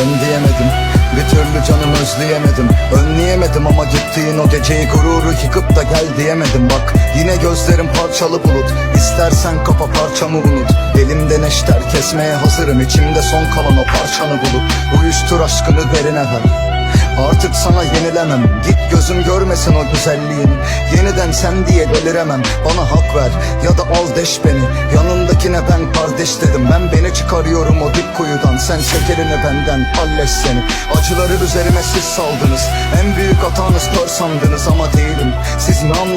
dön diyemedim. Bir türlü canım özleyemedim. Önleyemedim ama gittiğin o geceyi, gururu yıkıp da gel diyemedim. Bak yine gözlerim parçalı bulut. İstersen kapa parçamı unut. Elimde neşter kesmeye hazırım. İçimde son kalan o parçanı bulup uyuştur aşkını derine ver. Artık sana yenilemem. Git gözüm görmesin o güzelliğini. Yeniden sen diye deliremem. Bana hak ver ya da al deş beni. Yanındakine ben kardeş dedim. Ben beni çıkarıyorum o dip kuyudan. Sen şekerini benden halleş seni. Acıları üzerime siz saldınız. En büyük hatanız kör sandınız ama değilim. Siz ne anlar